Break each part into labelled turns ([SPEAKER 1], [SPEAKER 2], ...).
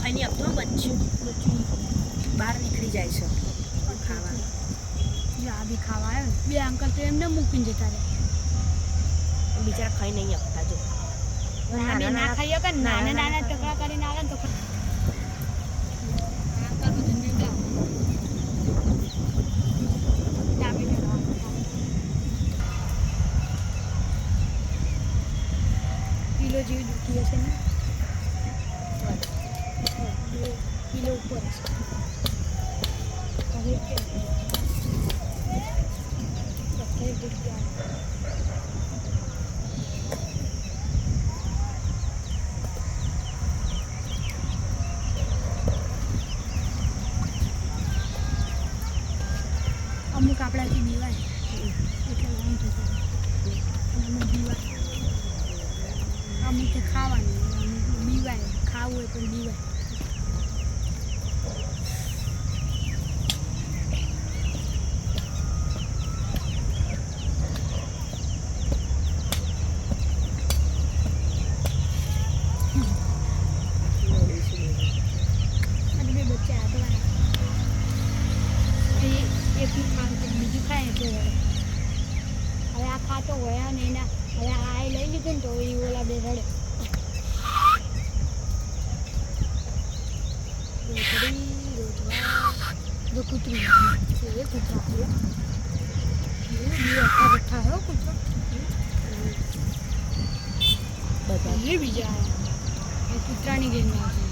[SPEAKER 1] ખાઈને આપતો બચ્ચું બહાર નીકળી જાય છે ખાવા.
[SPEAKER 2] જો આ બી ખાવા આવ્યો ને બે અંકલ તો એમને મૂકીને જતા રહે.
[SPEAKER 1] બિચારા ખાઈ નહીં આપતા. જો
[SPEAKER 2] ના ખાઈએ કે નાના નાના ટુકડા કરીને આવે ને તો કિલો જેવી દુખી હશે ને કિલો ઉપર અમુક આપણાથી બીવાય એટલે વાંધો થશે. અમુક બીવાય અમુક ખાવાનું અમુક બીવાય ખાવું હોય પણ બીવાય. બીજું ખાય એટલે હવે આ ખાતો હોય ને એના હવે આ લઈ લીધું ને તો એ ઓલા બે રડે. જો કૂતરું એ કૂતરા હો કૂતરો બધા એ બીજા આવ્યા એ કૂતરાની ગેંગમાં છે.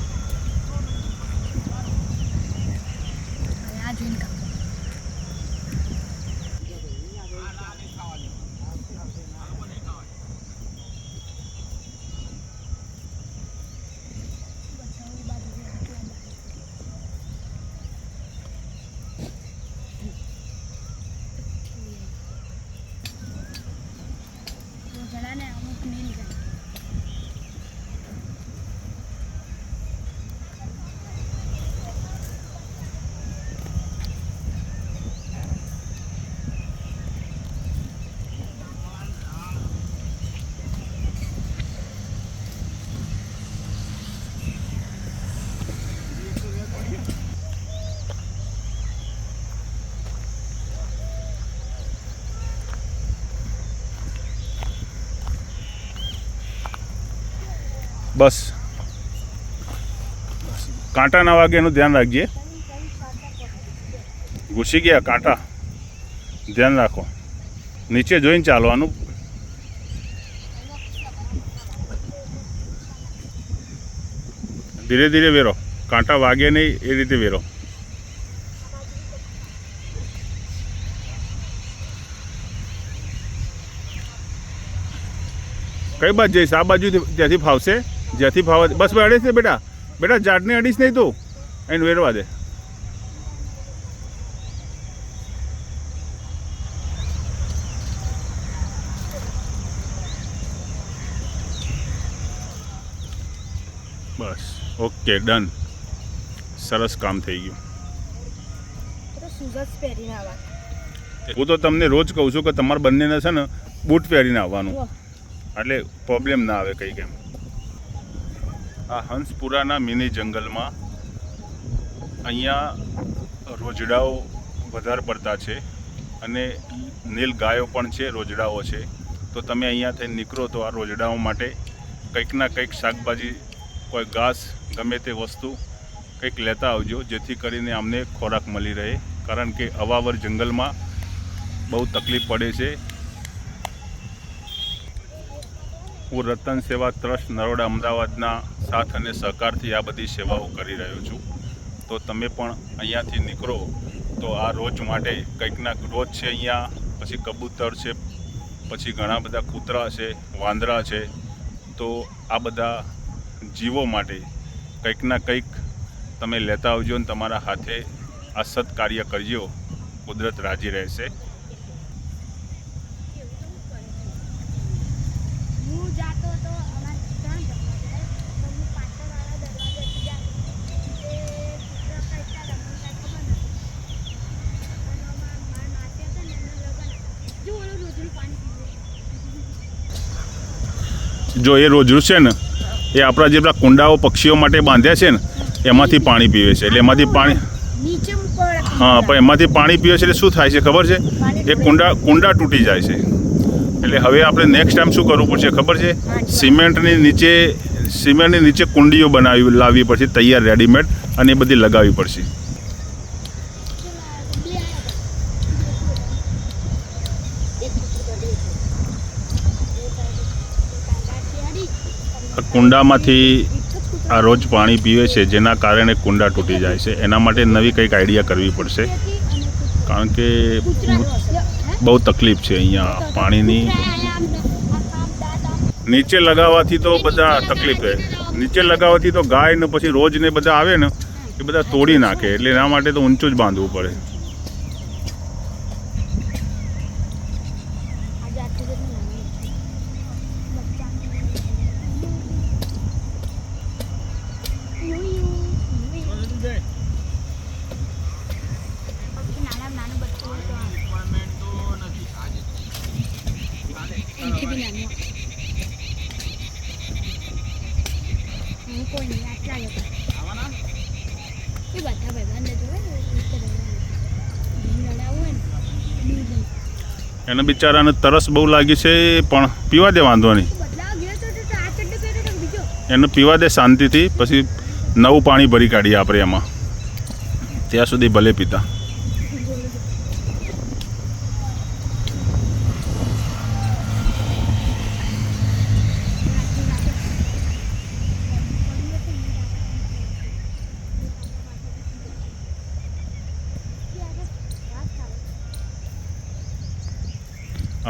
[SPEAKER 2] હવે આ જોઈને કામ જણાને અમુક નહીં નીકળે.
[SPEAKER 3] બસ કાંટા ના વાગે એનું ધ્યાન રાખજે. ઘૂસી ગયા કાંટા, ધ્યાન રાખો. નીચે જોઈને ચાલવાનું. ધીરે ધીરે વેરો, કાંટા વાગે નહીં એ રીતે વેરો. કઈ બાજુ જઈશ? આ બાજુ ત્યાંથી ફાવશે, જ્યાંથી ફાવે. બસ ભાઈ અડીશ ને બેટા, બેટા ઝાડને અડીશ નહીં તું, એને વેરવા દે. બસ ઓકે ડન, સરસ કામ થઈ ગયું.
[SPEAKER 1] તો શૂઝ જ પહેરીને આવા.
[SPEAKER 3] હું તો તમને રોજ કહું છું કે તમારે બંનેને છે ને બૂટ પહેરીને આવવાનું, એટલે પ્રોબ્લેમ ના આવે કંઈ કેમ. આ હંસપુરાના મિની જંગલમાં અહીંયા રોજડાઓ વધારે પડતા છે અને નીલ ગાયો પણ છે, રોજડાઓ છે. તો તમે અહીંયાથી નીકળો તો આ રોજડાઓ માટે કંઈક ના કંઈક શાકભાજી, કોઈ ઘાસ, ગમે તે વસ્તુ કંઈક લેતા આવજો, જેથી કરીને અમને ખોરાક મળી રહે. કારણ કે અવાવર જંગલમાં બહુ તકલીફ પડે છે. હું રતન સેવા ટ્રસ્ટ નરોડા અમદાવાદના સાથ અને સહકારથી આ બધી સેવાઓ કરી રહ્યો છું. તો તમે પણ અહીંયાથી નીકળો તો આ રોજ માટે કંઈક ના રોજ છે અહીંયા, પછી કબૂતર છે, પછી ઘણા બધા કૂતરા છે, વાંદરા છે. તો આ બધા જીવો માટે કંઈક ના કંઈક તમે લેતા આવજો અને તમારા હાથે આ સત્કાર્ય કરજો, કુદરત રાજી રહેશે.
[SPEAKER 2] હું જાતો તો અમારે 3 જગ્યા જાય તો હું પાછળવાળા દરવાજેથી જાય તે કૂતરા ખાઈતા હતા, મને કાંઈ ખબર નથી. અને મારા નાતે હતા ને એમના લગન જો ઓલું રોજનું પાણી પીવે.
[SPEAKER 3] જો એ રોજરું છે ને એ આપણા જે પેલા કુંડાઓ પક્ષીઓ માટે બાંધ્યા છે ને એમાંથી પાણી પીવે છે. એટલે એમાંથી પાણી,
[SPEAKER 1] નીચે ઉપર
[SPEAKER 3] હા, પણ એમાંથી પાણી પીવે છે એટલે શું થાય છે ખબર છે? એ કુંડા તૂટી જાય છે. એટલે હવે આપણે નેક્સ્ટ ટાઈમ શું કરવું પડશે ખબર છે? સિમેન્ટની નીચે કુંડીઓ લાવવી પડશે, તૈયાર રેડીમેડ, અને એ બધી લગાવવી પડશે. આ કુંડામાંથી આ રોજ પાણી પીવે છે, જેના કારણે કુંડા તૂટી જાય છે. એના માટે નવી કંઈક આઈડિયા કરવી પડશે, કારણ કે બહુ તકલીફ છે અહીંયા પાણીની. નીચે લગાવવાથી તો બધા તકલીફ છે. નીચે લગાવવાથી તો ગાય ને પછી રોજ ને બધા આવે ને એ બધા તોડી નાખે, એટલે એના માટે તો ઊંચું જ બાંધવું પડે.
[SPEAKER 2] કોઈ નહીં, આટલા લોકો એ બધા ભાઈબંધ જોવે લડાવું હોય ને
[SPEAKER 3] એને બિચારાને તરસ બહુ લાગી છે, પણ પીવા દે, વાંધો નહીં.
[SPEAKER 2] બદલાવ ગયો તો આ ચડ્ડો પહેર્યો તો બીજો
[SPEAKER 3] એને પીવા દે શાંતિથી, પછી નવું પાણી ભરી કાઢીએ આપણે એમાં. ત્યાં સુધી ભલે પીતા.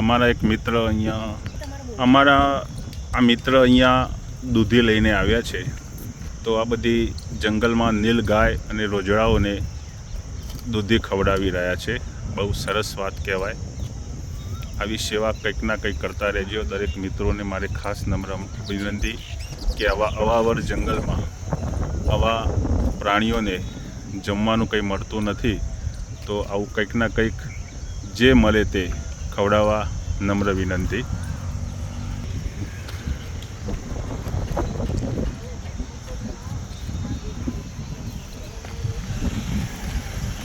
[SPEAKER 3] અમારા એક મિત્ર અહીંયા દૂધી લઈને આવ્યા છે. તો આ બધી જંગલમાં નીલ ગાય અને રોજડાઓને દૂધી ખવડાવી રહ્યા છે. બહુ સરસ વાત કહેવાય. આવી સેવા કંઈક ના કંઈક કરતા રહેજો. દરેક મિત્રોને મારે ખાસ નમ્ર વિનંતી કે આવા અવાવર જંગલમાં આવા પ્રાણીઓને જમવાનું કંઈ મળતું નથી, તો આવું કંઈક ના કંઈક જે મળે તે ખવડાવવા નમ્ર વિનંતી.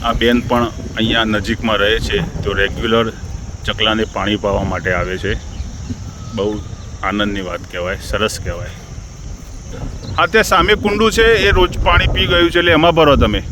[SPEAKER 3] આ બેન પણ અહીંયા નજીકમાં રહે છે, તો રેગ્યુલર ચકલાને પાણી પાવા માટે આવે છે. બહુ આનંદની વાત કહેવાય, સરસ કહેવાય. હા, ત્યાં સામે કુંડું છે, એ રોજ પાણી પી ગયું છે, એટલે એમાં ભરો તમે.